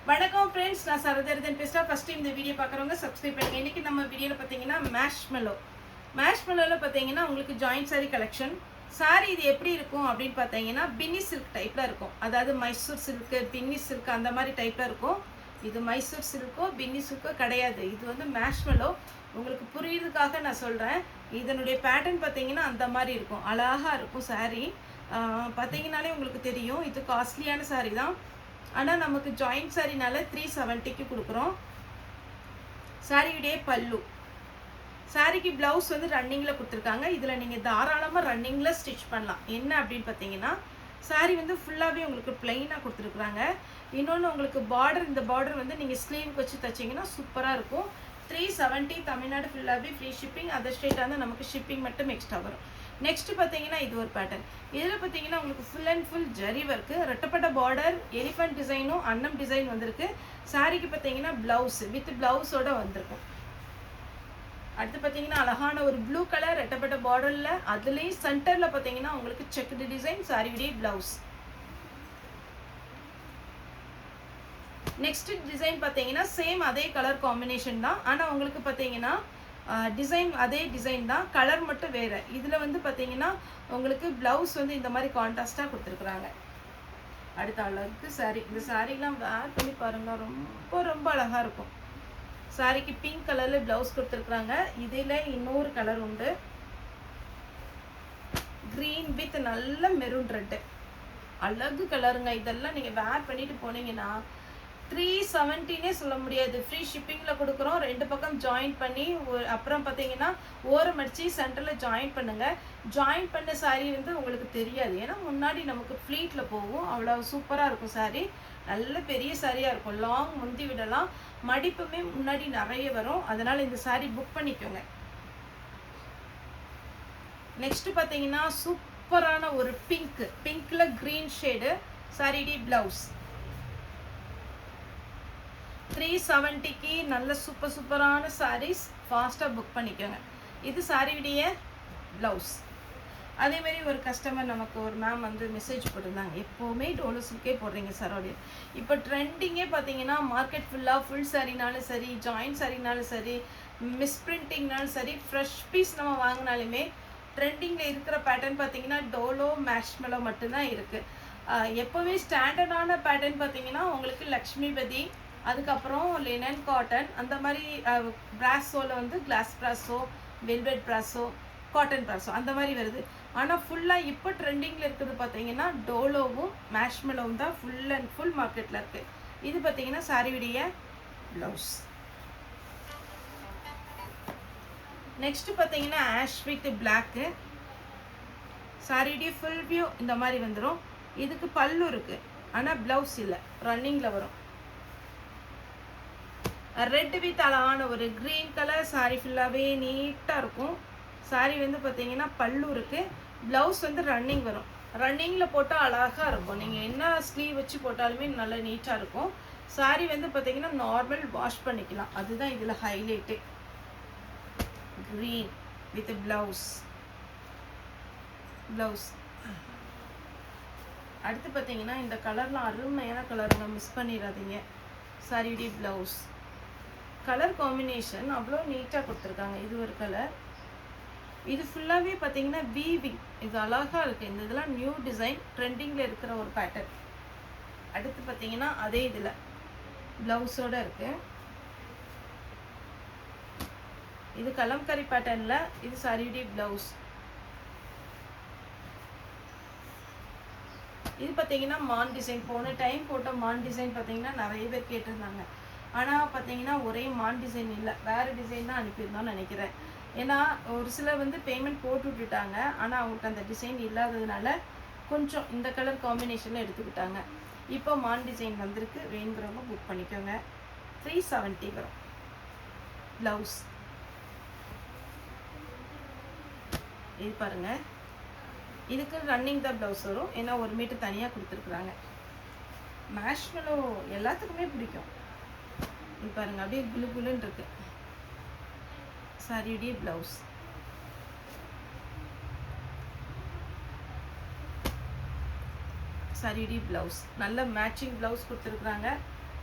வணக்கம் ஃப்ரெண்ட்ஸ், நான் சரதர்தன் பேசுகிறேன். ஃபஸ்ட் டைம் இந்த வீடியோ பார்க்குறவங்க சப்ஸ்கிரைப் பண்ணுங்கள். இன்றைக்கி நம்ம வீடியோவில் பார்த்தீங்கன்னா மேஷ்மெலோவில் பார்த்தீங்கன்னா உங்களுக்கு ஜாயிண்ட் சாரீ கலெக்ஷன். சாரீ இது எப்படி இருக்கும் அப்படின்னு பார்த்தீங்கன்னா பின்னி சில்க் டைப்பில் இருக்கும். அதாவது மைசூர் சில்க்கு, பின்னி சில்க் அந்த மாதிரி டைப்பில் இருக்கும். இது மைசூர் சில்க்கோ பின்னி சில்க்கோ கிடையாது. இது வந்து மேஷ்மெலோ. உங்களுக்கு புரியுறதுக்காக நான் சொல்கிறேன். இதனுடைய பேட்டர்ன் பார்த்தீங்கன்னா அந்த மாதிரி இருக்கும். அழகாக இருக்கும் சாரீ. பார்த்தீங்கன்னாலே உங்களுக்கு தெரியும் இது காஸ்ட்லியான சாரீ தான். ஆனால் நமக்கு ஜாயிண்ட் சாரினால 370க்கு கொடுக்குறோம். சாரியுடைய பல்லு, சாரிக்கு ப்ளவுஸ் வந்து ரன்னிங்கில் கொடுத்துருக்காங்க. இதில் நீங்கள் தாராளமாக ரன்னிங்கில் ஸ்டிச் பண்ணலாம். என்ன அப்படின்னு பார்த்தீங்கன்னா சாரி வந்து ஃபுல்லாகவே உங்களுக்கு பிளெயினாக கொடுத்துருக்குறாங்க. இன்னொன்று உங்களுக்கு பார்டர், இந்த பார்டர் வந்து நீங்கள் ஸ்லீவுக்கு வச்சு தைச்சிங்கன்னா சூப்பராக இருக்கும். 370 தமிழ்நாடு ஃபுல்லாகவே ஃப்ரீ ஷிப்பிங். அதர் ஸ்டேட்டாக இருந்தால் நமக்கு ஷிப்பிங் மட்டும் எக்ஸ்ட்ரா வரும். நெக்ஸ்ட் பார்த்தீங்கன்னா இது ஒரு பேட்டர்ன். இதில் பார்த்தீங்கன்னா உங்களுக்கு full and full zari work, ரெட்டப்பட்ட பார்டர், எலிஃபண்ட் டிசைனும் அன்னம் டிசைன் வந்திருக்கு. சாரிக்கு பார்த்தீங்கன்னா ப்ளவுஸ் வித் ப்ளவுஸோட வந்திருக்கும். அடுத்து பார்த்தீங்கன்னா அழகான ஒரு ப்ளூ கலர் ரெட்டப்பட்ட பார்டரில், அதுலேயும் சென்டரில் பார்த்தீங்கன்னா உங்களுக்கு செக்குடு டிசைன், சாரியுடைய ப்ளவுஸ். நெக்ஸ்ட் டிசைன் பார்த்தீங்கன்னா சேம் அதே கலர் காம்பினேஷன் தான். ஆனால் உங்களுக்கு பார்த்தீங்கன்னா டிசைன் அதே டிசைன் தான், கலர் மட்டும் வேறு. இதில் வந்து பார்த்தீங்கன்னா உங்களுக்கு ப்ளவுஸ் வந்து இந்த மாதிரி கான்ட்ராஸ்டாக கொடுத்துருக்குறாங்க. அடுத்த அழகு சாரீ. இந்த சாரீலாம் வேர் பண்ணி பாருங்கள், ரொம்ப ரொம்ப அழகாக இருக்கும். சாரிக்கு பிங்க் கலரில் ப்ளவுஸ் கொடுத்துருக்குறாங்க. இதில் இன்னொரு கலர் உண்டு, க்ரீன் வித் நல்ல மெரூன் ரெட்டு. அழகு கலருங்க. இதெல்லாம் நீங்கள் வேர் பண்ணிட்டு போனீங்கன்னா 370னே சொல்ல முடியாது. ஃப்ரீ ஷிப்பிங்கில் கொடுக்குறோம். ரெண்டு பக்கம் ஜாயின் பண்ணி அப்புறம் பார்த்தீங்கன்னா ஓரம் அடிச்சு சென்டரில் ஜாயின் பண்ணுங்கள். ஜாயின் பண்ண சாரீ வந்து உங்களுக்கு தெரியாது, ஏன்னா முன்னாடி நமக்கு ஃப்ளீட்டில் போகும். அவ்வளோ சூப்பராக இருக்கும் சாரீ. நல்ல பெரிய சாரியாக இருக்கும். லாங் முந்தி விடலாம். மடிப்புமே முன்னாடி நிறைய வரும். அதனால் இந்த சாரீ புக் பண்ணிக்கோங்க. நெக்ஸ்ட் பார்த்தீங்கன்னா சூப்பரான ஒரு பிங்க்கில் க்ரீன் ஷேடு சாரிடி ப்ளவுஸ். 370க்கு நல்ல சூப்பரான சாரீஸ் ஃபாஸ்ட்டாக புக் பண்ணிக்கோங்க. இது சாரியுடைய ப்ளவுஸ். அதேமாரி ஒரு கஸ்டமர் நமக்கு ஒரு மேம் வந்து மெசேஜ் போட்டிருந்தாங்க, எப்போவுமே டோலோ சில்கே போடுறீங்க சாரோடைய. இப்போ ட்ரெண்டிங்கே பார்த்தீங்கன்னா மார்க்கெட் ஃபுல்லாக ஃபுல் சாரினாலும் சரி, ஜாயிண்ட் சாரினாலும் சரி, மிஸ்பிரிண்டிங்னாலும் சரி, ஃப்ரெஷ் பீஸ் நம்ம வாங்கினாலுமே ட்ரெண்டிங்கில் இருக்கிற பேட்டர்ன் பார்த்தீங்கன்னா டோலோ மேஷ்மெலோ மட்டும்தான் இருக்குது. எப்போவுமே ஸ்டாண்டர்டான பேட்டர்ன் பார்த்தீங்கன்னா உங்களுக்கு லக்ஷ்மிபதி, அதுக்கப்புறம் லினன் காட்டன், அந்த மாதிரி ப்ராஸோவில் வந்து கிளாஸ் ப்ராஸோ, வெல்வெட் ப்ராஸோ, காட்டன் ப்ராஸோ அந்த மாதிரி வருது. ஆனால் ஃபுல்லாக இப்போ ட்ரெண்டிங்கில் இருக்கிறது பார்த்தீங்கன்னா டோலோவும் மேஷ்மெலோவும் தான் ஃபுல் அண்ட் ஃபுல் மார்க்கெட்டில் இருக்குது. இது பார்த்தீங்கன்னா சாரியுடைய ப்ளவுஸ். நெக்ஸ்ட்டு பார்த்தீங்கன்னா ஆஷ் வித் பிளாக்கு. சாரியுடைய ஃபுல் வியூ இந்த மாதிரி வந்துடும். இதுக்கு பல்லு இருக்குது, ஆனால் ப்ளவுஸ் இல்லை, ரன்னிங்கில் வரும். ரெட் வித் அழகான ஒரு க்ரீன் கலர் சாரீ ஃபுல்லாகவே நீட்டாக இருக்கும். சாரீ வந்து பார்த்தீங்கன்னா பல்லு இருக்குது, ப்ளவுஸ் வந்து ரன்னிங் வரும். ரன்னிங்கில் போட்டால் அழகாக இருக்கும். நீங்கள் என்ன ஸ்லீவ் வச்சு போட்டாலுமே நல்லா நீட்டாக இருக்கும். சாரீ வந்து பார்த்தீங்கன்னா நார்மல் வாஷ் பண்ணிக்கலாம். அதுதான் இதில் ஹைலைட்டு. Green with blouse. அடுத்து பார்த்தீங்கன்னா இந்த கலர்லாம் அருமையான கலருங்க, மிஸ் பண்ணிடாதீங்க. சாரியுடைய ப்ளவுஸ் கலர் காம்பினேஷன் அவ்வளோ நீட்டாக கொடுத்துருக்காங்க. இது ஒரு கலர். இது ஃபுல்லாகவே பார்த்தீங்கன்னா வீவிங். இது அழகாக இருக்குது. இந்த இதெல்லாம் நியூ டிசைன், ட்ரெண்டிங்கில் இருக்கிற ஒரு பேட்டர்ன். அடுத்து பார்த்தீங்கன்னா அதே இதில் ப்ளவுஸோடு இருக்குது. இது கலம்கரி பேட்டர்னில். இது சாரியுடைய ப்ளவுஸ். இது பார்த்தீங்கன்னா மான் டிசைன். போன டைம் போட்ட மான் டிசைன் பார்த்தீங்கன்னா நிறைய பேர் கேட்டிருந்தாங்க. ஆனால் பார்த்தீங்கன்னா ஒரே மான் டிசைன் இல்லை, வேறு டிசைன் தான் அனுப்பியிருந்தோம்னு நினைக்கிறேன். ஏன்னா ஒரு சிலர் வந்து பேமெண்ட் போட்டு விட்டுட்டாங்க, ஆனால் அவங்களுக்கு அந்த டிசைன் இல்லாததுனால கொஞ்சம் இந்த கலர் காம்பினேஷனில் எடுத்துக்கிட்டாங்க. இப்போ மான் டிசைன் வந்திருக்கு. வேணுங்கிறவங்க புக் பண்ணிக்கோங்க. 370 வரும். ப்ளவுஸ் இது பாருங்கள். இதுக்கு ரன்னிங் தான் ப்ளவுஸ் வரும், ஏன்னா 1 மீட்டர் தனியாக கொடுத்துருக்குறாங்க. மேஷ்மெலோ எல்லாத்துக்குமே பிடிக்கும். இது பாருங்கள், அப்படியே குலுன்னு இருக்கு. சாரியுடைய ப்ளவுஸ். சாரியுடைய ப்ளவுஸ் நல்ல மேட்சிங் ப்ளவுஸ் கொடுத்துருக்குறாங்க.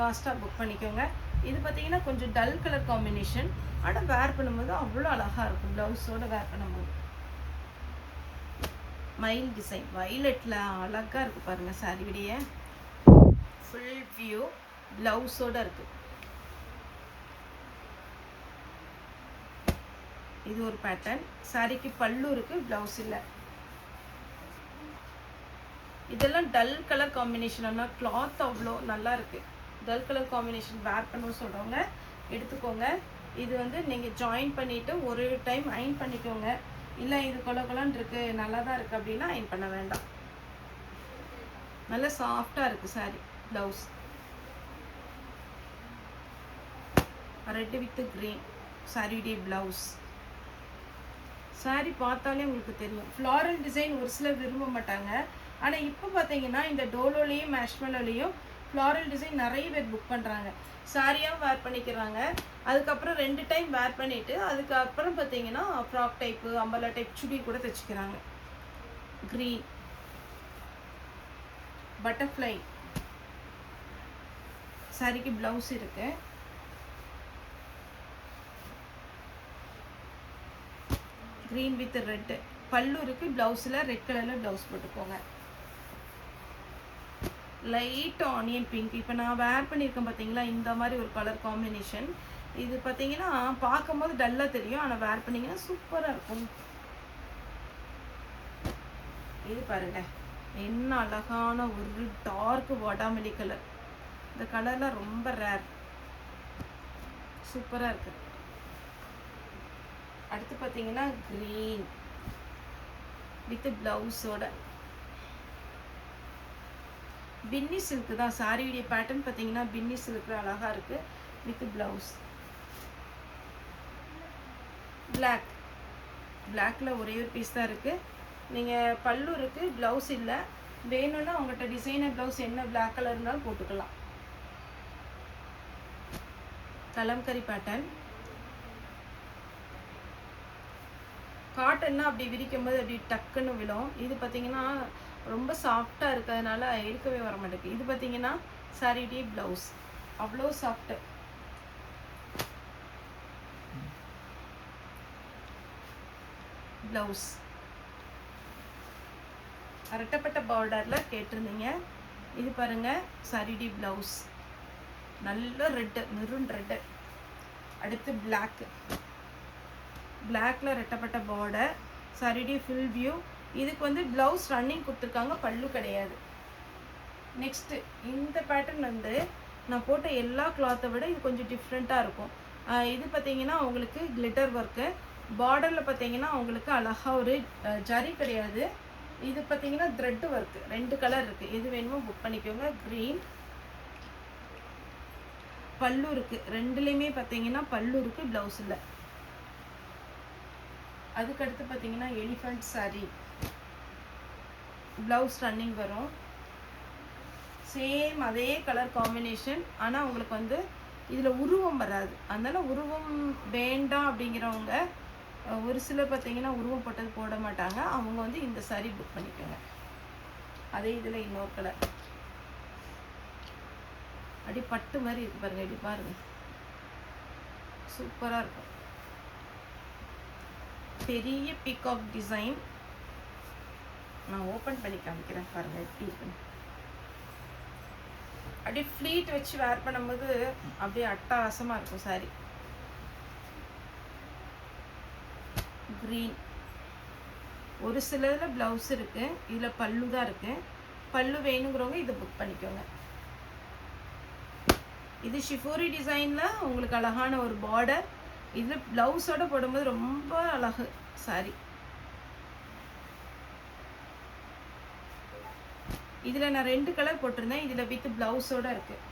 ஃபாஸ்ட்டாக புக் பண்ணிக்கோங்க. இது பார்த்தீங்கன்னா கொஞ்சம் டல் கலர் காம்பினேஷன், ஆனால் வேர் பண்ணும்போது அவ்வளோ அழகாக இருக்கும். ப்ளவுஸோடு வேர் பண்ணும்போது மயில் டிசைன் வைலட்டில் அழகாக இருக்குது பாருங்கள். சாரியுடைய ஃபுல் வியூ ப்ளவுஸோடு இருக்குது. இது ஒரு பேட்டர்ன். சாரிக்கு பல்லு இருக்குது, ப்ளவுஸ் இல்லை. இதெல்லாம் டல் கலர் காம்பினேஷன், ஆனால் கிளாத் அவ்வளோ நல்லா இருக்குது. டல் கலர் காம்பினேஷன் வேர் பண்ணணும்னு சொல்கிறவங்க எடுத்துக்கோங்க. இது வந்து நீங்கள் ஜாயின் பண்ணிவிட்டு ஒரு டைம் அயன் பண்ணிக்கோங்க. இல்லை இது கொலன்னு இருக்குது, நல்லா தான் இருக்குது அப்படின்னா அயன் பண்ண வேண்டாம். நல்லா சாஃப்டாக இருக்குது sorry. Blouse red with green சாரியுடைய ப்ளவுஸ். சாரி பார்த்தாலே உங்களுக்கு தெரியும். ஃப்ளாரல் டிசைன் ஒரு சிலர் விரும்ப மாட்டாங்க, ஆனால் இப்போ பார்த்தீங்கன்னா இந்த டோலோலையும் மேஷ்மெலோலையும் ஃப்ளாரல் டிசைன் நிறைய பேர் புக் பண்ணுறாங்க. சாரியாக வேர் பண்ணிக்கிறாங்க. அதுக்கப்புறம் 2 டைம் வேர் பண்ணிவிட்டு அதுக்கப்புறம் பார்த்தீங்கன்னா ஃப்ராக் டைப்பு, அம்பலா டைப் சுடி கூட தைச்சிக்கிறாங்க. க்ரீன் பட்டர்ஃப்ளை சாரிக்கு ப்ளவுஸ் இருக்கு. க்ரீன் வித் ரெட் பல்லு இருக்கு. ப்ளவுஸில் ரெட் கலரில் ப்ளவுஸ் போட்டுக்கோங்க. Light onion pink. இப்போ நான் வேர் பண்ணியிருக்கேன் பார்த்தீங்களா, இந்த மாதிரி ஒரு கலர் காம்பினேஷன். இது பார்த்தீங்கன்னா பார்க்கும்போது டல்லாக தெரியும், ஆனால் வேர் பண்ணிங்கன்னா சூப்பராக இருக்கும். இது பாருங்க, என்ன அழகான ஒரு டார்க் வாடாமல்லி கலர். இந்த கலர்லாம் ரொம்ப ரேர், சூப்பராக இருக்கு. அடுத்து பார்த்தீங்கன்னா க்ரீன் வித் ப்ளவுஸோட பின்னி சில்க் தான். சாரியுடைய பேட்டர்ன் பார்த்தீங்கன்னா பின்னி சில்க் அழகாக இருக்குது வித் ப்ளவுஸ். பிளாக்ல ஒரே ஒரு பீஸ் தான் இருக்குது. நீங்கள் பல்லு இருக்குது, ப்ளவுஸ் இல்லை. வேணும்னா உங்கள்கிட்ட டிசைனர் ப்ளவுஸ் என்ன பிளாக் கலர் இருந்தாலும் போட்டுக்கலாம். கலம்கரி பேட்டர்ன். காட்டன்னா அப்படி விரிக்கும் போது அப்படி டக்குன்னு விழும். இது பார்த்தீங்கன்னா ரொம்ப சாஃப்டாக இருக்கிறதுனால இருக்கவே வர மாட்டேங்குது. இது பார்த்தீங்கன்னா சாரியுடைய ப்ளவுஸ் அவ்வளோ சாஃப்ட்டு. ப்ளவுஸ் ரெட்டப்பட்ட பார்டரில் கேட்டிருந்தீங்க. இது பாருங்கள் சாரியுடைய ப்ளவுஸ் நல்ல ரெட்டு, மெரூன் ரெட்டு. அடுத்து பிளாக்ல ரெட்டப்பட்ட பார்டர். சாரியுடைய ஃபுல் வியூ. இதுக்கு வந்து ப்ளவுஸ் ரன்னிங் கொடுத்துருக்காங்க, பல்லு கிடையாது. நெக்ஸ்ட்டு இந்த பேட்டர்ன் வந்து நான் போட்ட எல்லா கிளாத்தை விட இது கொஞ்சம் டிஃப்ரெண்ட்டாக இருக்கும். இது பார்த்தீங்கன்னா உங்களுக்கு கிளிட்டர் ஒர்க்கு. பார்டரில் பார்த்தீங்கன்னா உங்களுக்கு அழகாக ஒரு ஜரி கிடையாது. இது பார்த்தீங்கன்னா த்ரெட் ஒர்க்கு. 2 கலர் இருக்குது, எது வேணுமோ புக் பண்ணிக்கோங்க. க்ரீன் பல்லு இருக்குது, 2லேயுமே பார்த்தீங்கன்னா பல்லு இருக்குது, ப்ளவுஸ் இல்லை. அதுக்கடுத்து பார்த்தீங்கன்னா எலிஃபண்ட் சாரி, ப்ளவுஸ் ரன்னிங் வரும். சேம் அதே கலர் காம்பினேஷன், ஆனால் உங்களுக்கு வந்து இதில் உருவம் வராது. அதனால் உருவம் வேண்டாம் அப்படிங்கிறவங்க ஒரு சிலர் பார்த்தீங்கன்னா உருவம் போட்டது போட மாட்டாங்க. அவங்க வந்து இந்த சாரி புக் பண்ணிக்கோங்க. அதே இதில் இன்னொரு கலர் அப்படி பட்டு மாதிரி இருக்கு பாருங்க. இப்படி பாருங்க, சூப்பராக இருக்கும். பெரிய பீகாக் டிசைன். நான் ஓப்பன் பண்ணி காமிக்கிறேன் பாருங்க எப்படி இருக்குன்னு. அப்படியே ஃப்ளீட் வச்சு வேர் பண்ணும்போது அப்படியே அட்டகாசமாக இருக்கும் சாரி. க்ரீன் ஒரு சிலதில் ப்ளவுஸ் இருக்குது, இதில் பல்லு தான் இருக்குது. பல்லு வேணுங்கிறவங்க இதை புக் பண்ணிக்கோங்க. இது ஷிஃபோரி டிசைனில் உங்களுக்கு அழகான ஒரு பார்டர். இதில் ப்ளவுஸோடு போடும்போது ரொம்ப அழகு சாரி. இதில் நான் 2 கலர் போட்டிருந்தேன். இதில் வித் ப்ளவுஸோடு இருக்குது.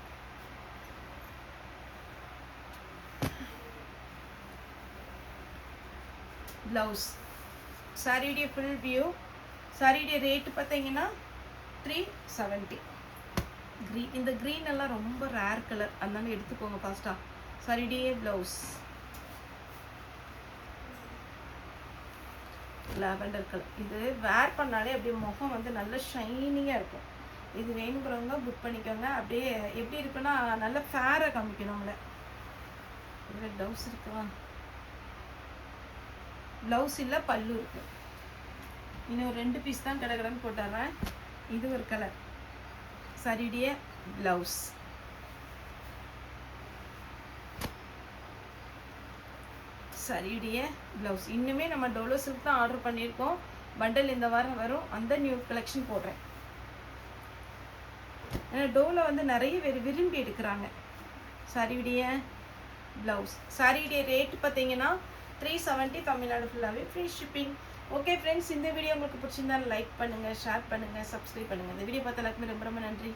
ப்ளவுஸ் சாரியுடைய ஃபுல் வியூ. சாரியுடைய ரேட்டு பார்த்தீங்கன்னா 370. இந்த க்ரீன் எல்லாம் ரொம்ப ரேர் கலர், அதனால எடுத்துக்கோங்க ஃபாஸ்ட்டாக. சாரியுடைய ப்ளவுஸ் லாவெண்டர் கலர். இது வேர் பண்ணாலே அப்படியே முகம் வந்து நல்ல ஷைனிங்காக இருக்கும். இது வேணுங்கிறவங்க புக் பண்ணிக்கோங்க. அப்படியே எப்படி இருக்குன்னா நல்ல ஃபேராக காமிக்கணும் நம்மளை. இதில் ப்ளவுஸ் இருக்குவா? ப்ளவுஸ் இல்லை, பல்லு இருக்கு. இன்னும் 2 பீஸ் தான் கடகடன்னு போட்டுறேன். இது ஒரு கலர். சரிடிய ப்ளவுஸ். சரிடிய ப்ளவுஸ். இன்னுமே நம்ம டோலோ சில்க் தான் ஆர்டர் பண்ணியிருக்கோம். பண்டல் இந்த வாரம் வரும். அந்த நியூ கலெக்ஷன் போடுறேன். ஏன்னா டோலோ வந்து நிறைய பேர் விரும்பி எடுக்கிறாங்க. சரிடிய ப்ளவுஸ். சாரியுடைய ரேட் பார்த்தீங்கன்னா 370 தமிழ்நாடு ஃபுல்லாகவே ஃப்ரீ ஷிப்பிங். ஓகே ஃப்ரெண்ட்ஸ், இந்த வீடியோ உங்களுக்கு பிடிச்சிருந்தா லைக் பண்ணுங்கள், ஷேர் பண்ணுங்கள், சப்ஸ்கிரைப் பண்ணுங்கள். இந்த வீடியோ பார்த்த எல்லாருக்குமே ரொம்ப ரொம்ப நன்றி.